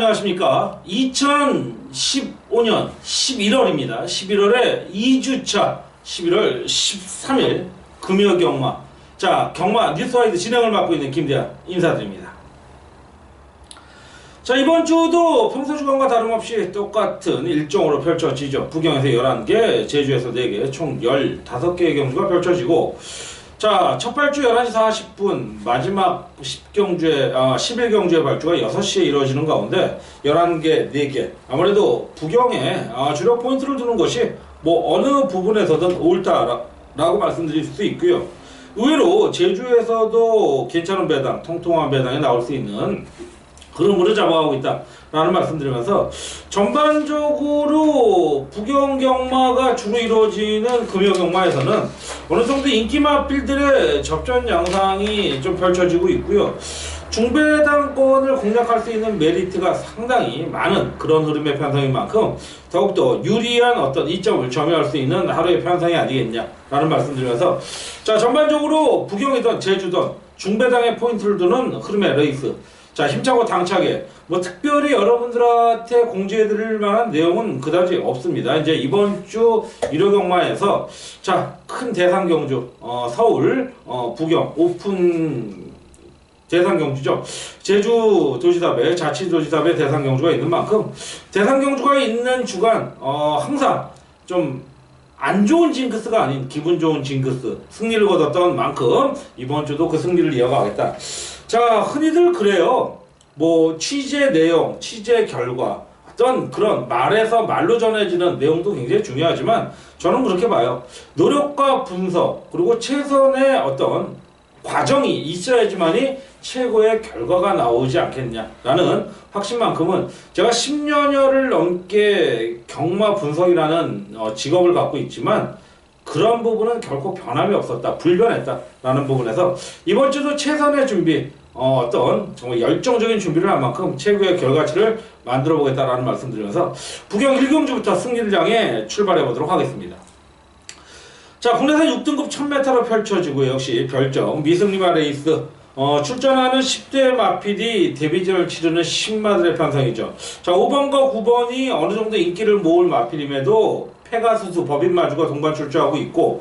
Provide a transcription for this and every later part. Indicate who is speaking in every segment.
Speaker 1: 안녕하십니까. 2015년 11월입니다. 11월에 2주차 11월 13일 금요경마. 자, 경마 뉴스와이드 진행을 맡고 있는 김대한 인사드립니다. 자, 이번 주도 평소 주간과 다름없이 똑같은 일정으로 펼쳐지죠. 부경에서 11개, 제주에서 4개, 총 15개의 경주가 펼쳐지고, 자, 첫 발주 11시 40분, 마지막 11경주의 발주가 6시에 이루어지는 가운데 11개, 4개. 아무래도 부경에 주력 포인트를 두는 것이 뭐 어느 부분에서든 옳다라고 말씀드릴 수 있고요. 의외로 제주에서도 괜찮은 배당, 통통한 배당이 나올 수 있는 흐름으로 잡아가고 있다라는 말씀드리면서, 전반적으로 부경경마가 주로 이루어지는 금요경마에서는 어느 정도 인기 마필들의 접전 양상이 좀 펼쳐지고 있고요. 중배당권을 공략할 수 있는 메리트가 상당히 많은 그런 흐름의 편성인 만큼 더욱더 유리한 어떤 이점을 점유할 수 있는 하루의 편성이 아니겠냐라는 말씀드리면서, 자, 전반적으로 부경이든 제주든 중배당의 포인트를 두는 흐름의 레이스, 자, 힘차고 당차게 뭐 특별히 여러분들한테 공지해드릴 만한 내용은 그다지 없습니다. 이제 이번 주 1호 경마에서 자, 큰 대상 경주, 서울 부경 오픈 대상 경주죠. 제주 도지사배, 자치도지사배 대상 경주가 있는 만큼 대상 경주가 있는 주간 항상 좀 안 좋은 징크스가 아닌 기분 좋은 징크스, 승리를 거뒀던 만큼 이번 주도 그 승리를 이어가겠다. 자, 흔히들 그래요. 뭐 취재 내용, 취재 결과, 어떤 그런 말에서 말로 전해지는 내용도 굉장히 중요하지만 저는 그렇게 봐요. 노력과 분석, 그리고 최선의 어떤 과정이 있어야지만이 최고의 결과가 나오지 않겠냐라는 확신만큼은, 제가 10년여를 넘게 경마 분석이라는 직업을 갖고 있지만 그런 부분은 결코 변함이 없었다, 불변했다라는 부분에서 이번 주도 최선의 준비, 어떤 정말 열정적인 준비를 한 만큼 최고의 결과치를 만들어 보겠다라는 말씀드리면서 부경 1경주부터 승리를 향해 출발해 보도록 하겠습니다. 자, 국내산 6등급 1000m로 펼쳐지고, 역시 별정 미승리마 레이스, 출전하는 10대 마필이 데뷔전을 치르는 신마들의 편성이죠. 자, 5번과 9번이 어느 정도 인기를 모을 마필임에도 페가수스, 법인마주가 동반 출전하고 있고,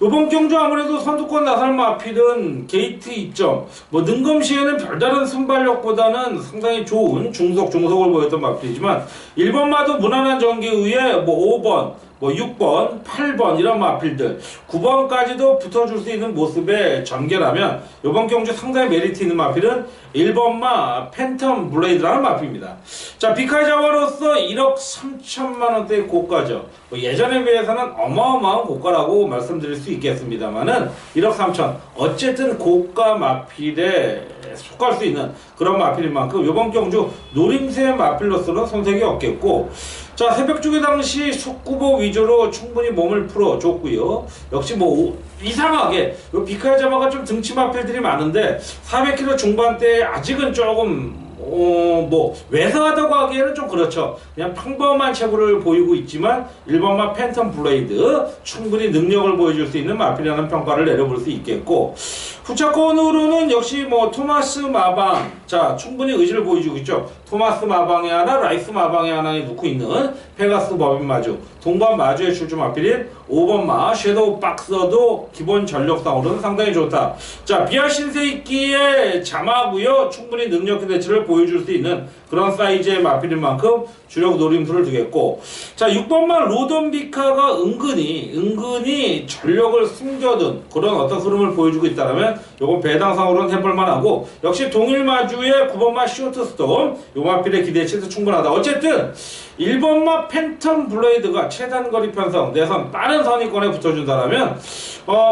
Speaker 1: 이번 경주 아무래도 선두권 나설 마필은 게이트 2점, 뭐 능검시에는 별다른 순발력보다는 상당히 좋은 중속을 보였던 마필이지만, 1번마도 무난한 전개에 의해 뭐 5번, 뭐 6번, 8번 이런 마필들, 9번까지도 붙어줄 수 있는 모습의 전개라면 이번 경주 상당히 메리트 있는 마필은 1번마 팬텀 블레이드라는 마필입니다. 자, 비카자와로서 1억 3천만 원대의 고가죠. 뭐 예전에 비해서는 어마어마한 고가라고 말씀드릴 수 있겠습니다만은 1억 3천, 어쨌든 고가 마필에 속할 수 있는 그런 마필인 만큼 이번 경주 노림수의 마필로서는 손색이 없겠고, 자, 새벽주기 당시 속구보 위주로 충분히 몸을 풀어줬고요. 역시 뭐 이상하게 비카야자마가 좀 등치 마필들이 많은데 400kg 중반대에 아직은 조금 뭐 왜소하다고 하기에는 좀 그렇죠. 그냥 평범한 체구를 보이고 있지만 1번마 팬텀 블레이드 충분히 능력을 보여줄 수 있는 마필이라는 평가를 내려볼 수 있겠고, 후차권으로는 역시 뭐 토마스 마방, 자, 충분히 의지를 보여주고 있죠. 토마스 마방에 하나, 라이스 마방에 하나에 놓고 있는 페가스 법인 마주, 동반 마주의 출주 마필인 5번마 섀도우 박서도 기본 전력상으로는 상당히 좋다. 자, 비아 신세이끼의 자마고요, 충분히 능력 기대치를 보여줄 수 있는 그런 사이즈의 마필인 만큼 주력 노림수를 두겠고, 자, 6번마 로돈비카가 은근히 전력을 숨겨둔 그런 어떤 흐름을 보여주고 있다면 요건 배당상으로는 해볼만하고, 역시 동일마주의 9번마 쇼트스톤, 요 마필의 기대치도 충분하다. 어쨌든 1번마 팬텀 블레이드가 최단거리 편성, 내선 빠른 선위권에 붙어준다라면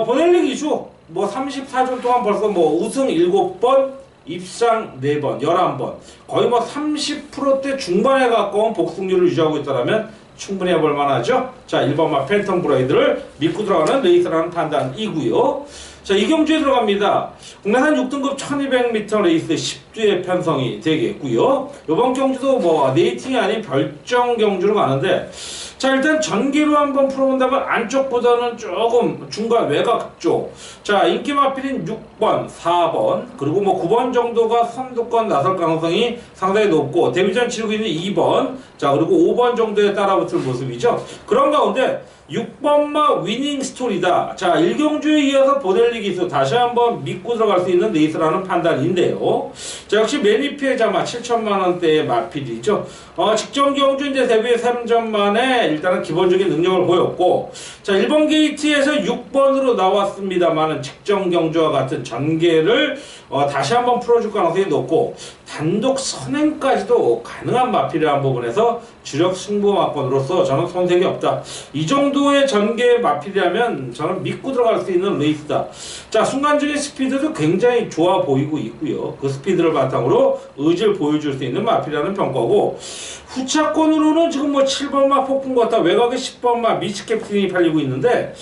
Speaker 1: 보넬링 이슈 뭐 34주 동안 벌써 뭐 우승 7번, 입상 4번, 11번, 거의 뭐 30%대 중반에 가까운 복승률을 유지하고 있다면 충분히 해볼 만하죠. 자, 1번마 팬텀 블레이드를 믿고 들어가는 레이스라는 판단이고요. 자, 이 경주에 들어갑니다. 국내산 6등급 1200m 레이스 10주의 편성이 되겠고요. 이번 경주도 뭐 네이팅이 아닌 별정 경주로 가는데, 자, 일단 전기로 한번 풀어본다면 안쪽보다는 조금 중간 외곽 쪽. 자, 인기 마필인 6번, 4번, 그리고 뭐 9번 정도가 선두권 나설 가능성이 상당히 높고, 데뷔전 치르고 있는 2번, 자, 그리고 5번 정도에 따라붙을 모습이죠. 그런 가운데 6번마 위닝 스토리다. 자, 일경주에 이어서 보넬리 기수 다시 한번 믿고 들어갈 수 있는 레이스라는 판단인데요. 자, 역시 매니 피해자마 7천만원대의 마필이죠. 직전 경주 이제 데뷔 3전 만에 일단은 기본적인 능력을 보였고, 자, 1번 게이트에서 6번으로 나왔습니다만은 직전 경주와 같은 전개를 다시 한번 풀어줄 가능성이 높고, 단독 선행까지도 가능한 마필이라는 부분에서 주력 승부 마건으로서 저는 손색이 없다. 이 정도의 전개 마필이라면 저는 믿고 들어갈 수 있는 레이스다. 자, 순간적인 스피드도 굉장히 좋아 보이고 있고요. 그 스피드를 바탕으로 의지를 보여줄 수 있는 마필이라는 평가고, 후차권으로는 지금 뭐 7번마 폭풍 같다, 외곽에 10번마 미스 캡틴이 팔리고 있는데,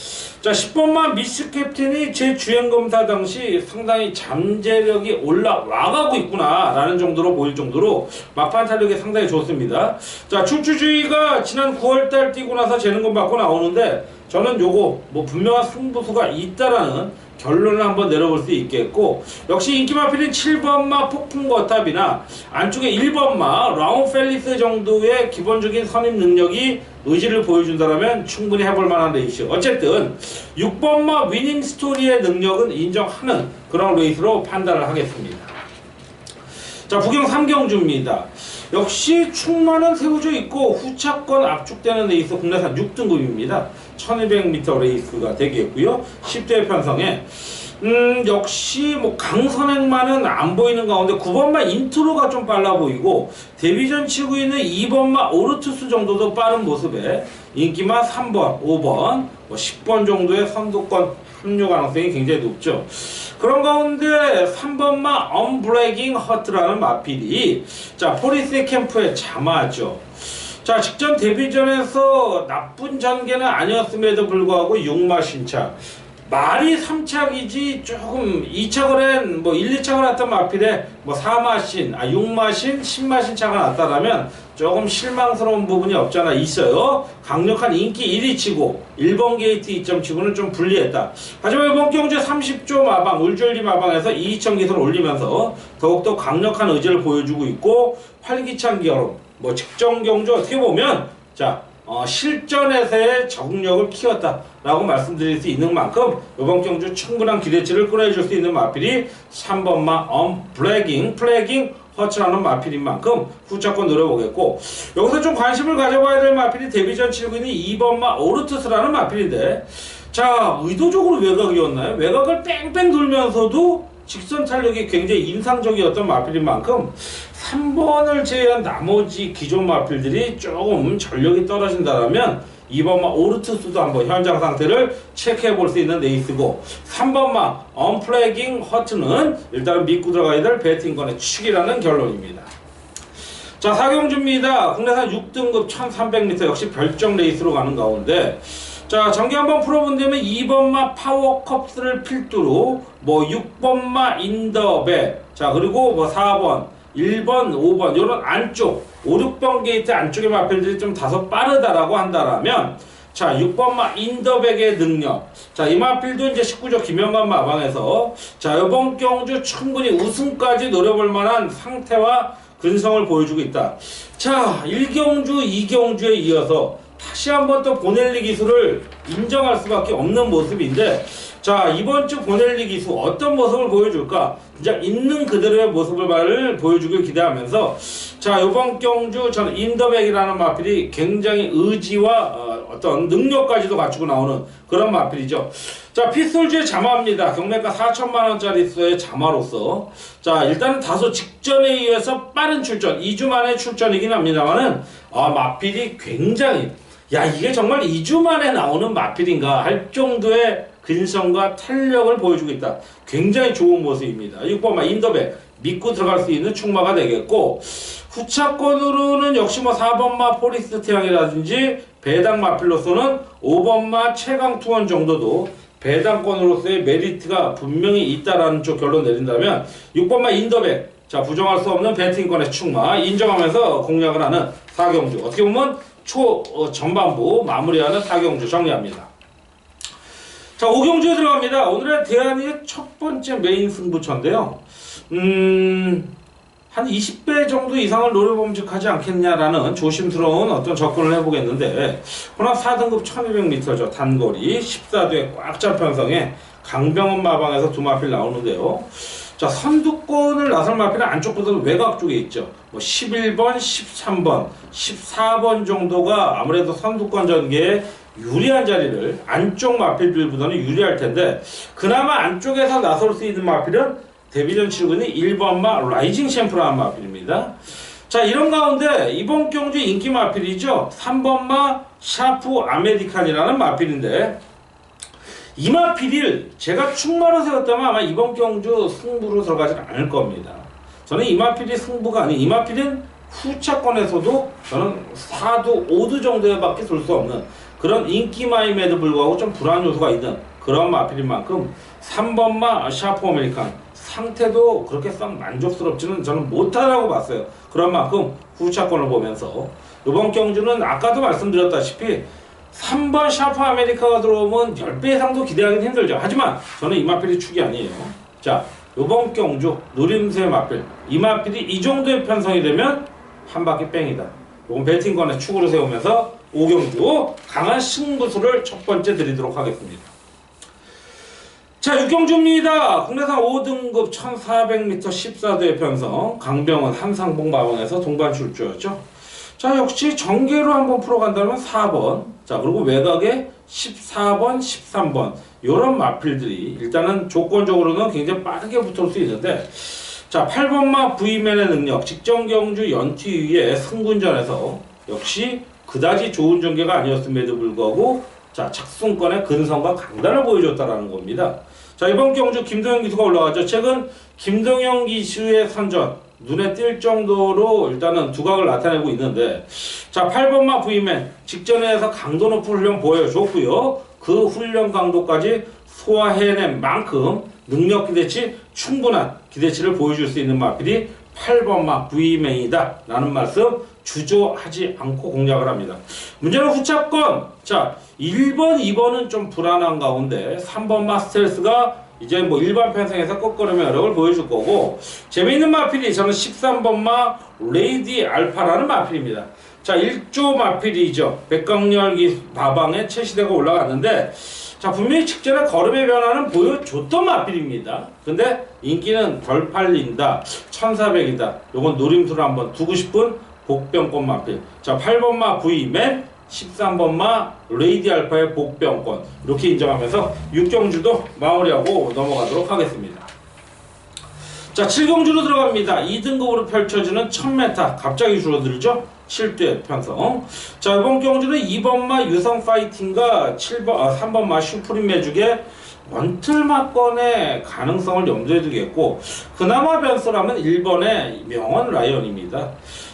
Speaker 1: 자, 10번마 미스 캡틴이 제 주행 검사 당시 상당히 잠재력이 올라와가고 있구나 라는 정도로 보일 정도로 막판 탄력이 상당히 좋습니다. 자, 출주주의가 지난 9월달 뛰고 나서 재능금 받고 나오는데, 저는 요거 뭐 분명한 승부수가 있다라는 결론을 한번 내려볼 수 있겠고, 역시 인기 마필인 7번마 폭풍 거탑이나 안쪽에 1번마 라운 펠리스 정도의 기본적인 선임 능력이 의지를 보여준다면 충분히 해볼 만한 레이스. 어쨌든 6번마 위닝 스토리의 능력은 인정하는 그런 레이스로 판단을 하겠습니다. 자, 부경 3경주입니다. 역시 충만은 세워져 있고 후차권 압축되는 레이스 국내산 6등급입니다. 1200m 레이스가 되겠고요. 10대 편성에 역시 뭐 강선행만은 안 보이는 가운데 9번마 인트로가 좀 빨라 보이고, 데뷔전 치고 있는 2번마 오르투스 정도도 빠른 모습에 인기마 3번, 5번, 뭐 10번 정도의 선두권 합류 가능성이 굉장히 높죠. 그런 가운데 3번마 언브레이킹 허트라는 마필이 자, 포리스의 캠프에 잠아죠. 자, 직전 데뷔전에서 나쁜 전개는 아니었음에도 불구하고 6마 신차, 말이 3착이지 조금 2착을 한 뭐 1, 2착을 했던 마필에 뭐 4마신, 6마신, 10마신 차가 났다라면 조금 실망스러운 부분이 없잖아 있어요. 강력한 인기 1위 치고 1번 게이트 2점 치고는 좀 불리했다. 하지만 이번 경주에 30조 마방, 울줄리 마방에서 2천 기선을 올리면서 더욱더 강력한 의지를 보여주고 있고, 활기찬 결혼, 뭐 직전 경주 어떻게 보면 자, 실전에서의 적응력을 키웠다라고 말씀드릴 수 있는 만큼 이번 경주 충분한 기대치를 끌어줄 수 있는 마필이 3번마 플래깅 허츠라는 마필인 만큼 후차권 노려보겠고, 여기서 좀 관심을 가져봐야 될 마필이 데뷔전 치르고 있는 2번마 오르투스라는 마필인데, 자, 의도적으로 외곽이었나요? 외곽을 뺑뺑 돌면서도 직선 탄력이 굉장히 인상적이었던 마필인 만큼 3번을 제외한 나머지 기존 마필들이 조금 전력이 떨어진다면 2번마 오르투스도 한번 현장 상태를 체크해 볼 수 있는 레이스고, 3번마 언플래깅 허트는 일단은 믿고 들어가야 될 배팅권의 축이라는 결론입니다. 자, 4경주입니다. 국내산 6등급 1300m 역시 별정 레이스로 가는 가운데, 자, 전개 한번 풀어본다면 2번마 파워컵스를 필두로 뭐 6번마 인더베, 자, 그리고 뭐 4번, 1번, 5번 이런 안쪽 5, 6번 게이트 안쪽의 마필들이 좀 다소 빠르다라고 한다라면, 자, 6번마 인더백의 능력, 자, 이 마필도 이제 19조 김영관 마방에서 자, 이번 경주 충분히 우승까지 노려볼 만한 상태와 근성을 보여주고 있다. 자, 1경주, 2경주에 이어서 다시 한번 또 보넬리 기수를 인정할 수밖에 없는 모습인데, 자, 이번 주 보넬리 기수 어떤 모습을 보여줄까? 진짜 있는 그대로의 모습을 보여주길 기대하면서, 자, 이번 경주 저는 인더백이라는 마필이 굉장히 의지와 어떤 능력까지도 갖추고 나오는 그런 마필이죠. 자, 피솔즈의 자마입니다. 경매가 4천만원짜리의 자마로서, 자, 일단은 다소 직전에 의해서 빠른 출전, 2주 만에 출전이긴 합니다만은 마필이 굉장히, 야, 이게 정말 2주 만에 나오는 마필인가 할 정도의 근성과 탄력을 보여주고 있다. 굉장히 좋은 모습입니다. 6번마 인더백 믿고 들어갈 수 있는 충마가 되겠고, 후차권으로는 역시 뭐 4번마 포리스 태양이라든지 배당 마필로서는 5번마 최강 투원 정도도 배당권으로서의 메리트가 분명히 있다라는 쪽 결론 내린다면, 6번마 인더백, 자, 부정할 수 없는 배팅권의 충마 인정하면서 공략을 하는 4경주, 어떻게 보면 초 전반부 마무리하는 4경주 정리합니다. 자, 5경주에 들어갑니다. 오늘의 대한의 첫 번째 메인 승부처인데요. 한 20배 정도 이상을 노려봄직하지 않겠냐라는 조심스러운 어떤 접근을 해보겠는데, 혼합 4등급 1200m죠. 단거리 14도에 꽉 찬 편성에 강병원 마방에서 두 마필 나오는데요. 자, 선두권을 나설 마필은 안쪽보다도 외곽 쪽에 있죠. 뭐 11번, 13번, 14번 정도가 아무래도 선두권 전개에 유리한 자리를, 안쪽 마필들보다는 유리할 텐데, 그나마 안쪽에서 나설 수 있는 마필은 데뷔전 치르고 있는 1번마 라이징 챔프라는 마필입니다. 자, 이런 가운데 이번 경주 인기 마필이죠. 3번마 샤프 아메리칸이라는 마필인데, 이 마필을 제가 충마로 세웠다면 아마 이번 경주 승부로 들어가지는 않을 겁니다. 저는 이 마필이 승부가 아닌, 이 마필은 후차권에서도 저는 4도, 5도 정도에밖에 돌 수 없는 그런 인기마임에도 불구하고 좀 불안 요소가 있는 그런 마필인 만큼 3번마 샤프 아메리칸 상태도 그렇게 썩 만족스럽지는 저는 못하다고 봤어요. 그런 만큼 후차권을 보면서 이번 경주는 아까도 말씀드렸다시피 3번 샤프 아메리카가 들어오면 10배 이상도 기대하기는 힘들죠. 하지만 저는 이 마필이 축이 아니에요. 자, 이번 경주 노림수의 마필, 이 마필이 이 정도의 편성이 되면 한 바퀴 뺑이다. 이건 배팅권에 축으로 세우면서 5경주 강한 승부수를 첫 번째 드리도록 하겠습니다. 자, 6경주입니다. 국내산 5등급 1400m 14도의 편성, 강병원 한상봉 마방에서 동반 출주였죠. 자, 역시 전개로 한번 풀어간다면 4번, 자, 그리고 외곽에 14번, 13번 이런 마필들이 일단은 조건적으로는 굉장히 빠르게 붙을 수 있는데, 자, 8번마 V맨의 능력, 직전경주 연투위의 승군전에서 역시 그다지 좋은 전개가 아니었음에도 불구하고 자, 착순권의 근성과 강단을 보여줬다라는 겁니다. 자, 이번 경주 김동영 기수가 올라가죠. 최근 김동영 기수의 선전 눈에 띌 정도로 일단은 두각을 나타내고 있는데, 자, 8번마 V맨 직전에서 강도 높은 훈련 보여줬고요. 그 훈련 강도까지 소화해낸 만큼 능력 기대치 충분한 기대치를 보여줄 수 있는 마필이 8번마 V맨이다 라는 말씀 주저하지 않고 공략을 합니다. 문제는 후차권, 자, 1번, 2번은 좀 불안한 가운데 3번마 스텔스가 이제 뭐 일반 편성에서 끝걸음의 어력을 보여줄 거고, 재미있는 마필이 저는 13번마 레이디 알파라는 마필입니다. 자, 1조 마필이죠. 백강렬기 바방에 최시대가 올라갔는데, 자, 분명히 직전에 걸음의 변화는 보여줬던 마필입니다. 근데 인기는 덜 팔린다, 1400이다. 요건 노림수로 한번 두고 싶은 복병권 마필. 자, 8번마 V맨, 13번마 레이디 알파의 복병권, 이렇게 인정하면서 6경주도 마무리하고 넘어가도록 하겠습니다. 자, 7경주로 들어갑니다. 2등급으로 펼쳐지는 1000m 갑자기 줄어들죠. 7대 편성. 자, 이번 경주는 2번마 유성 파이팅과 3번마 슈프림 매죽의 원틀마권의 가능성을 염두에 두겠고, 그나마 변수라면 1번의 명원 라이언입니다.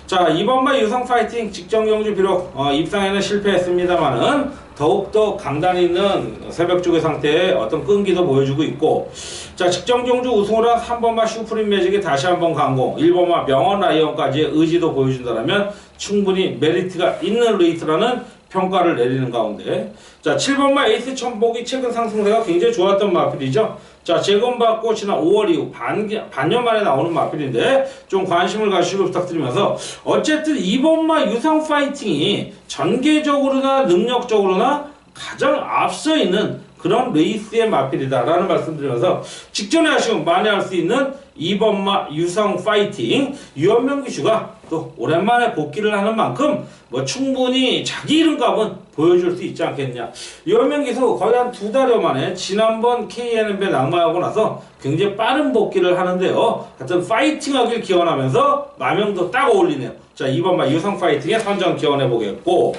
Speaker 1: 자, 2번마 유성 파이팅 직전 경주 비록 입상에는 실패했습니다만은 더욱더 강단 있는 새벽 쪽의 상태에 어떤 끈기도 보여주고 있고, 자, 직전 경주 우승을 한 3번마 슈프림 매직이 다시 한번 강공, 1번마 명원 라이언까지의 의지도 보여준다면 충분히 메리트가 있는 레이트라는 평가를 내리는 가운데, 자, 7번마 에이스 천복이 최근 상승세가 굉장히 좋았던 마필이죠. 자, 재검받고 지난 5월 이후 반년 만에 나오는 마필인데 좀 관심을 가시고 부탁드리면서, 어쨌든 2번마 유성 파이팅이 전개적으로나 능력적으로나 가장 앞서 있는 그런 레이스의 마필이다라는 말씀드리면서, 직전에 아쉬움 만회할 수 있는 2번마 유성 파이팅, 유현명 기수가 또 오랜만에 복귀를 하는 만큼 뭐 충분히 자기 이름값은 보여줄 수 있지 않겠냐. 유현명 기수 거의 한 2달여 만에 지난번 KNM배 낙마하고 나서 굉장히 빠른 복귀를 하는데요. 하여튼 파이팅하길 기원하면서 마명도 딱 어울리네요. 자, 2번마 유성 파이팅에 선정 기원해 보겠고,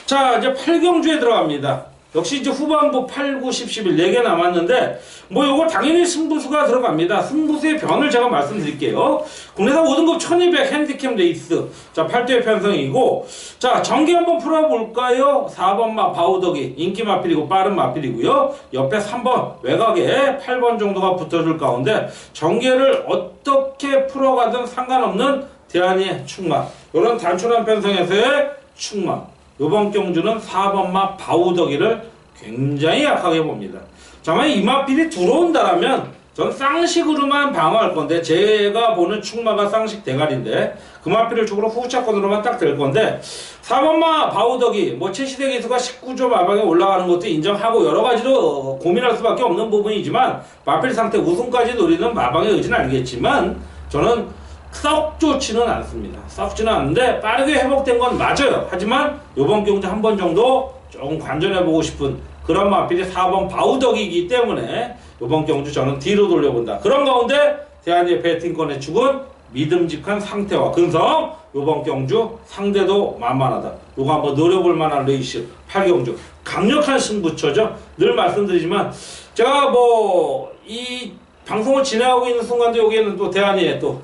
Speaker 1: 자, 이제 8경주에 들어갑니다. 역시 이제 후반부 8, 9, 10, 11 4개 남았는데, 뭐 요거 당연히 승부수가 들어갑니다. 승부수의 변을 제가 말씀드릴게요. 국내산 5등급 1200 핸디캡 레이스, 자, 8대 편성이고, 자, 전개 한번 풀어볼까요? 4번마 바우덕이 인기 마필이고 빠른 마필이고요. 옆에 3번 외곽에 8번 정도가 붙어줄 가운데 전개를 어떻게 풀어가든 상관없는 대한이의 충마, 요런 단순한 편성에서의 충마, 이번 경주는 4번마 바우더기를 굉장히 약하게 봅니다. 자, 만약 이마필이 들어온다라면 전 쌍식으로만 방어할 건데, 제가 보는 축마가 쌍식 대가리인데 그 마필을 쪽으로 후차권으로만 딱 될 건데, 4번마 바우더기 최시대 기수가 19조 마방에 올라가는 것도 인정하고 여러 가지로 고민할 수밖에 없는 부분이지만, 마필 상태 우승까지 노리는 마방의 의지는 알겠지만 저는 썩 좋지는 않습니다. 썩지는 않은데 빠르게 회복된 건 맞아요. 하지만 이번 경주 한 번 정도 조금 관전해보고 싶은 그런 마필이 4번 바우덕이기 때문에 이번 경주 저는 뒤로 돌려본다. 그런 가운데 대한의 배팅권의 축은 믿음직한 상태와 근성, 이번 경주 상대도 만만하다. 이거 한번 노려볼 만한 레이스 8경주 강력한 승부처죠. 늘 말씀드리지만 제가 이 방송을 진행하고 있는 순간도 여기에는 또 대한이의 또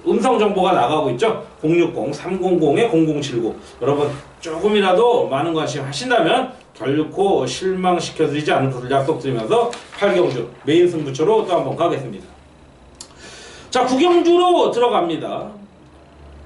Speaker 1: 음성 정보가 나가고 있죠. 060-300-0079. 여러분 조금이라도 많은 관심 하신다면 결코 실망시켜드리지 않을 것을 약속드리면서 8경주 메인 승부처로 또 한번 가겠습니다. 자, 9경주로 들어갑니다.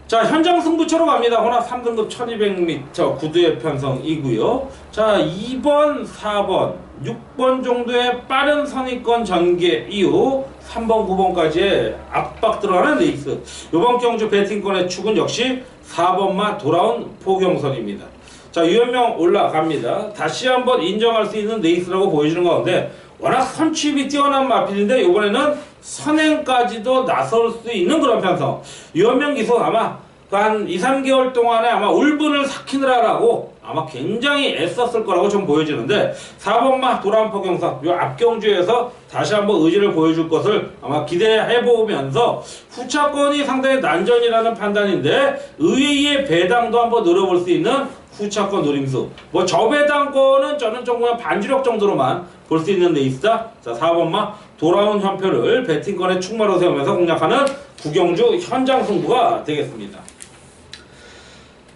Speaker 1: 자, 현장 승부처로 갑니다. 혼합 3등급 1200m 구두의 편성이고요. 자, 2번, 4번, 6번 정도의 빠른 선입권 전개 이후 3번, 9번까지의 압박 들어가는 레이스. 이번 경주 배팅권의 축은 역시 4번만 돌아온 포경선입니다. 자, 유현명 올라갑니다. 다시 한번 인정할 수 있는 레이스라고 보여주는 가운데 워낙 선취입이 뛰어난 마필인데 이번에는 선행까지도 나설 수 있는 그런 편성. 유현명 기수 아마 한 2, 3개월 동안에 아마 울분을 삭히느라라고 아마 굉장히 애썼을 거라고 좀 보여지는데, 4번마 돌아온 포경선 요 앞경주에서 다시 한번 의지를 보여줄 것을 아마 기대해보면서 후차권이 상당히 난전이라는 판단인데 의외의 배당도 한번 노려볼 수 있는 후차권 노림수. 저배당권은 저는 좀 그냥 반주력 정도로만 볼 수 있는 레이스다. 자, 4번마 돌아온 현표를 배팅권의 축마로 세우면서 공략하는 9경주 현장 승부가 되겠습니다.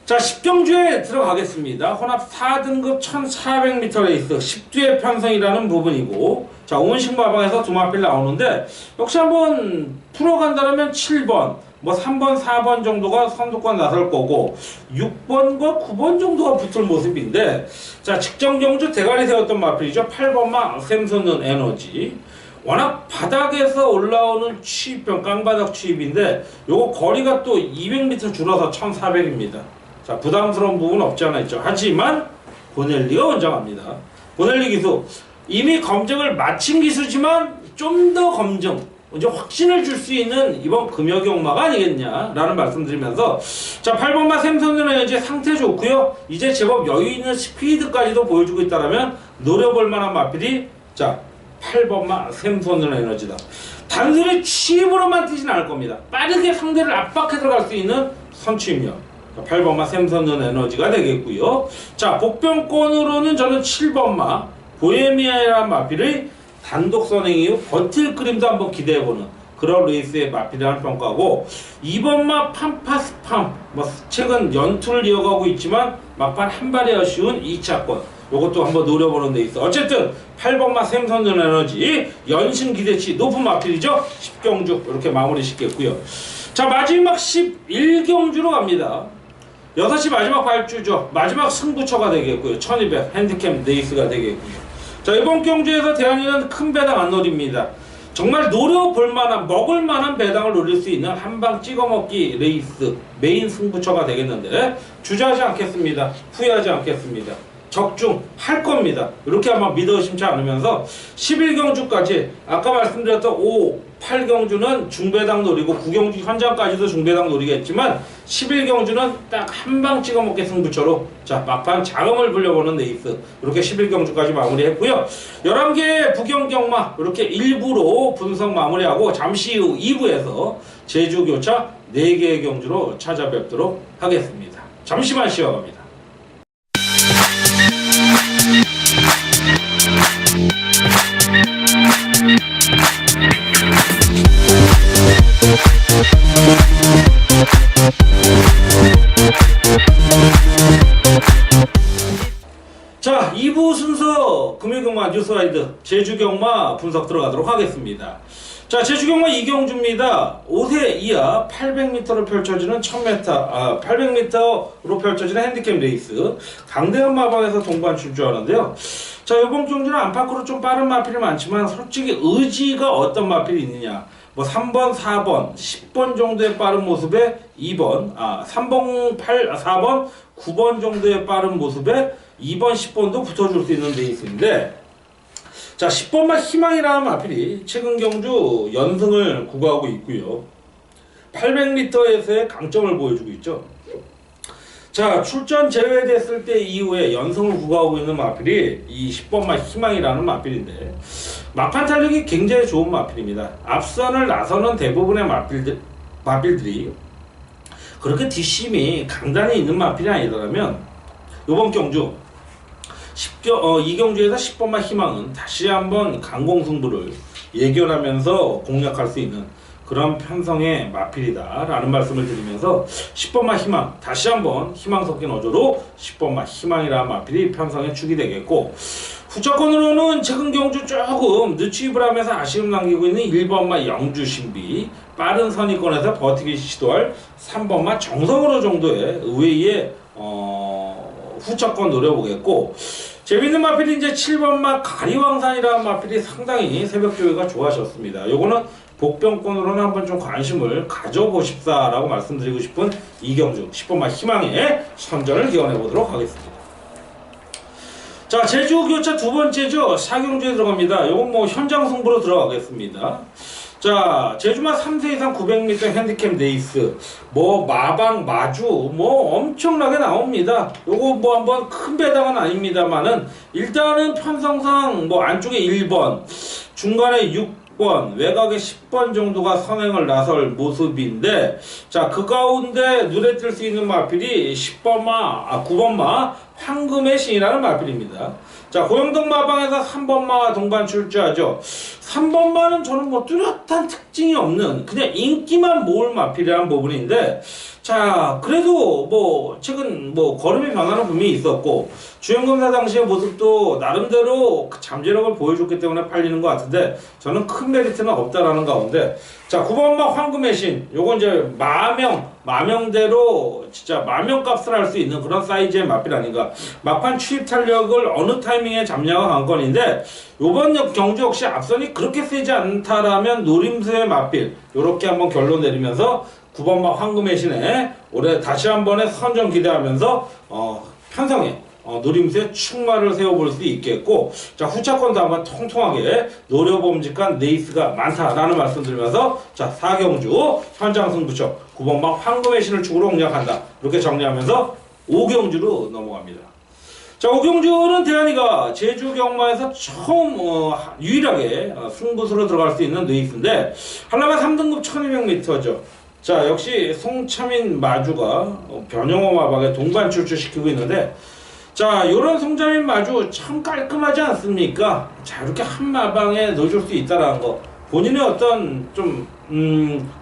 Speaker 1: 자, 10경주에 들어가겠습니다. 혼합 4등급 1400m 레이스 10주의 편성이라는 부분이고, 자, 오은식 마방에서 두 마필 나오는데 역시 한번 풀어간다면 7번, 3번, 4번 정도가 선두권 나설 거고 6번과 9번 정도가 붙을 모습인데, 자, 직전 경주 대가리 세웠던 마필이죠. 8번마 샘솟는 에너지. 워낙 바닥에서 올라오는 취입병, 깡바닥 취입인데 요거 거리가 또 200m 줄어서 1400입니다. 자, 부담스러운 부분 없지 않아 있죠. 하지만 보넬리가 원장합니다. 보넬리 기수 이미 검증을 마친 기수지만 좀 더 검증, 이제 확신을 줄 수 있는 이번 금여경마가 아니겠냐라는 말씀드리면서, 자, 8번마 샘선은 이제 상태 좋고요. 이제 제법 여유 있는 스피드까지도 보여주고 있다라면 노려볼 만한 마필이 자, 8번마 샘선은 에너지다. 단순히 취입으로만 뛰진 않을 겁니다. 빠르게 상대를 압박해 들어갈 수 있는 선취입력. 8번마 샘선은 에너지가 되겠고요. 자, 복병권으로는 저는 7번마 보헤미아라는 마필의 단독 선행 이후 버틸 그림도 한번 기대해보는 그런 레이스의 마필이라는 평가고, 2번마 팜파스팜 최근 연투를 이어가고 있지만 막판 한 발이 아쉬운 2차권, 요것도 한번 노려보는 데 있어. 어쨌든 8번마 샘선은 에너지 연신 기대치 높은 마필이죠. 10경주 이렇게 마무리 짓겠고요. 자, 마지막 11경주로 갑니다. 6시 마지막 발주죠. 마지막 승부처가 되겠고요. 1200 핸디캡 레이스가 되겠고요. 자, 이번 경주에서 대한이는 큰 배당 안 노립니다. 정말 노려볼 만한, 먹을 만한 배당을 노릴 수 있는 한방 찍어먹기 레이스 메인 승부처가 되겠는데 주저하지 않겠습니다. 후회하지 않겠습니다. 적중할 겁니다. 이렇게 한번 믿어 의심치 않으면서 11경주까지 아까 말씀드렸던 5, 8경주는 중배당 노리고 9경주 현장까지도 중배당 노리겠지만 11경주는 딱 한 방 찍어먹게 승부처로 자, 막판 자금을 불려보는 레이스, 이렇게 11경주까지 마무리했고요. 11개의 부경경마 이렇게 일부로 분석 마무리하고 잠시 후 2부에서 제주교차 4개의 경주로 찾아뵙도록 하겠습니다. 잠시만 쉬어갑니다. 자, 2부 순서 금요경마 뉴스와이드 제주경마 분석 들어가도록 하겠습니다. 자, 제주경마 이경주입니다. 5세 이하 800m로 펼쳐지는 800m로 펼쳐지는 핸디캡 레이스 강대현 마방에서 동반 출주하는데요. 자, 이번 경주는 안팎으로 좀 빠른 마필이 많지만 솔직히 의지가 어떤 마필이 있느냐, 뭐 3번, 4번, 10번 정도의 빠른 모습에 4번, 9번 정도의 빠른 모습에 2번, 10번도 붙어줄 수 있는 레이스인데, 자, 10번마 희망이라는 마필이 최근 경주 연승을 구가하고 있고요. 800m에서의 강점을 보여주고 있죠. 자, 출전 제외됐을 때 이후에 연승을 구가하고 있는 마필이 이 10번마 희망이라는 마필인데, 막판 탄력이 굉장히 좋은 마필입니다. 앞선을 나서는 대부분의 마필들이 그렇게 뒷심이 강단에 있는 마필이 아니더라면 이번 경주 이 경주에서 10번마 희망은 다시 한번 강공승부를 예견하면서 공략할 수 있는 그런 편성의 마필이다 라는 말씀을 드리면서 10번마 희망, 다시 한번 희망 섞인 어조로 10번마 희망이라는 마필이 편성에 축이 되겠고, 후차권으로는 최근 경주 조금 늦추입을 하면서 아쉬움 남기고 있는 1번마 영주신비, 빠른 선의권에서 버티기 시도할 3번마 정성으로 정도의 의외의 후차권 노려보겠고, 재밌는 마필이 이제 7번마 가리왕산이라는 마필이 상당히 새벽 조회가 좋아졌습니다. 요거는 복병권으로는 한번 좀 관심을 가져보십사라고 말씀드리고 싶은 이경주 10번마 희망의 선전을 기원해 보도록 하겠습니다. 자, 제주 교차 두 번째죠. 사경주에 들어갑니다. 요건 뭐 현장 승부로 들어가겠습니다. 자, 제주마 3세 이상 900m 핸디캡 레이스, 뭐 마방, 마주, 뭐 엄청나게 나옵니다. 요거 뭐 한번 큰 배당은 아닙니다만은 일단은 편성상 뭐 안쪽에 1번, 중간에 6번, 외곽에 10번 정도가 선행을 나설 모습인데, 자, 그 가운데 눈에 띌 수 있는 마필이 9번마 황금의 신이라는 마필입니다. 자, 고영동 마방에서 3번마 동반 출주하죠. 3번마는 저는 뭐 뚜렷한 특징이 없는 그냥 인기만 모을 마필이라는 부분인데, 자, 그래도 뭐 최근 뭐 걸음의 변화는 분명히 있었고 주행검사 당시의 모습도 나름대로 그 잠재력을 보여줬기 때문에 팔리는 것 같은데, 저는 큰 메리트는 없다라는 가운데, 자, 9번마 황금의 신, 요건 이제 마명대로 진짜 마명값을 할 수 있는 그런 사이즈의 마필 아닌가. 막판 추입 탄력을 어느 타이밍에 잡냐가 관건인데, 요번 경주 역시 앞선이 그렇게 세지 않다라면 노림수의 마필, 요렇게 한번 결론 내리면서 9번마 황금의 신에 올해 다시 한번의 선전 기대하면서 편성에 노림수의 충마를 세워볼 수 있겠고, 자, 후차권도 한번 통통하게 노려봄직한 레이스가 많다라는 말씀 드리면서, 자, 사경주 현장 승부처 9번마 황금의 신을 축으로 공략한다, 이렇게 정리하면서 5경주로 넘어갑니다. 자, 5경주는 대한이가 제주 경마에서 처음 유일하게 승부수로 들어갈 수 있는 레이스인데, 한라가 3등급 1200m죠. 자, 역시 송차민 마주가 변영호 마방에 동반 출주시키고 있는데, 자, 요런 송차민 마주 참 깔끔하지 않습니까? 자, 이렇게 한 마방에 넣어줄 수 있다라는 거, 본인의 어떤 좀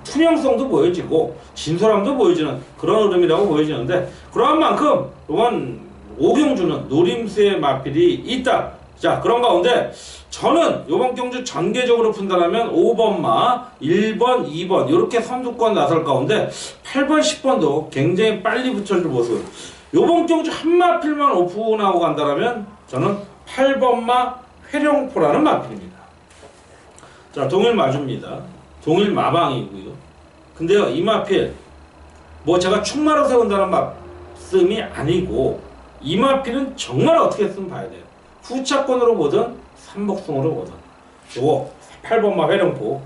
Speaker 1: 투명성도 보여지고 진솔함도 보여지는 그런 흐름이라고 보여지는데, 그러한 만큼 이번 5경주는 노림수의 마필이 있다. 자, 그런 가운데 저는 이번 경주 전개적으로 판단하면 5번마, 1번, 2번 이렇게 선두권 나설 가운데 8번, 10번도 굉장히 빨리 붙여줄 모습, 이번 경주 한 마필만 오픈하고 간다면 저는 8번마 회룡포라는 마필입니다. 자, 동일 마주입니다. 동일 마방이고요. 근데요, 이 마필 뭐 제가 충마로 세운다는 말씀이 아니고, 이 마필은 정말 어떻게 쓰면 봐야 돼요. 후차권으로 보든 삼복승으로 보든 요거 8번마 회룡포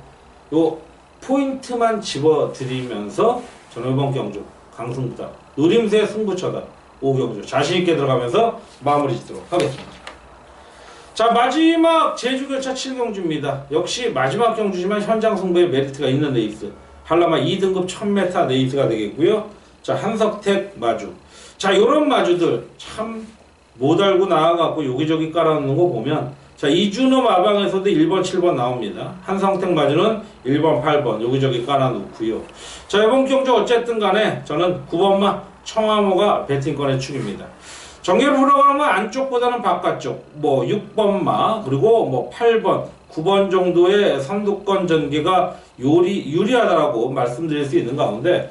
Speaker 1: 요 포인트만 집어드리면서 저는 이번 경주 강승부다, 노림수의 승부처다, 5경주 자신있게 들어가면서 마무리 짓도록 하겠습니다. 자, 마지막 제주교차 7경주입니다. 역시 마지막 경주지만 현장 승부에 메리트가 있는 레이스, 한라마 2등급 1000m 레이스가 되겠고요. 자, 한석택 마주, 자, 요런 마주들 참 못 알고 나와갖고 여기저기 깔아놓는 거 보면, 자, 이준호 마방에서도 1번, 7번 나옵니다. 한성택 마주는 1번, 8번 여기저기 깔아놓고요. 자, 이번 경주 어쨌든 간에 저는 9번마 청화모가 배팅권의 축입니다. 정렬 풀어가면 안쪽보다는 바깥쪽, 뭐 6번마, 그리고 뭐 8번, 9번 정도의 선두권 전개가 유리하다라고 말씀드릴 수 있는 가운데,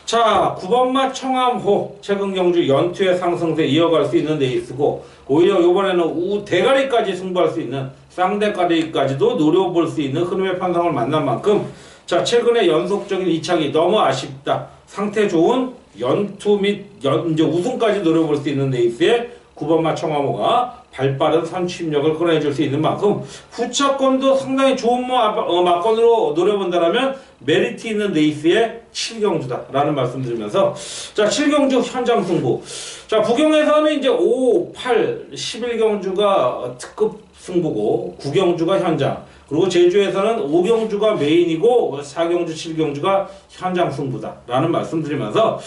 Speaker 1: 자, 9번마 청암호 최근 경주 연투의 상승세 이어갈 수 있는 레이스고, 오히려 이번에는 대가리까지 승부할 수 있는 쌍대가리까지도 노려볼 수 있는 흐름의 편성을 만난 만큼, 자, 최근에 연속적인 이착이 너무 아쉽다. 상태 좋은 연투 및 이제 우승까지 노려볼 수 있는 레이스에 9번마 청암호가 발빠른 선취력을 끌어내줄 수 있는 만큼, 후차권도 상당히 좋은 막권으로 노려본다면 메리트 있는 레이스의 7경주다라는 말씀드리면서, 자, 7경주 현장 승부. 자, 부경에서는 이제 5, 8, 11경주가 특급 승부고 9경주가 현장, 그리고 제주에서는 5경주가 메인이고 4경주, 7경주가 현장 승부다라는 말씀드리면서,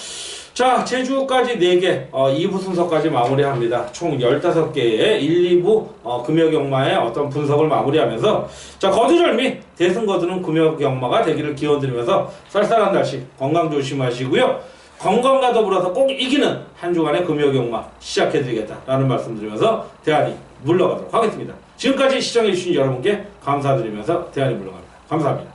Speaker 1: 자, 제주까지 4개, 2부 순서까지 마무리합니다. 총 15개의 1, 2부 금요경마의 어떤 분석을 마무리하면서, 자, 거두절미 대승 거두는 금요경마가 되기를 기원드리면서 쌀쌀한 날씨 건강 조심하시고요. 건강과 더불어서 꼭 이기는 한 주간의 금요경마 시작해드리겠다라는 말씀드리면서 대안이 물러가도록 하겠습니다. 지금까지 시청해주신 여러분께 감사드리면서 대안이 물러갑니다. 감사합니다.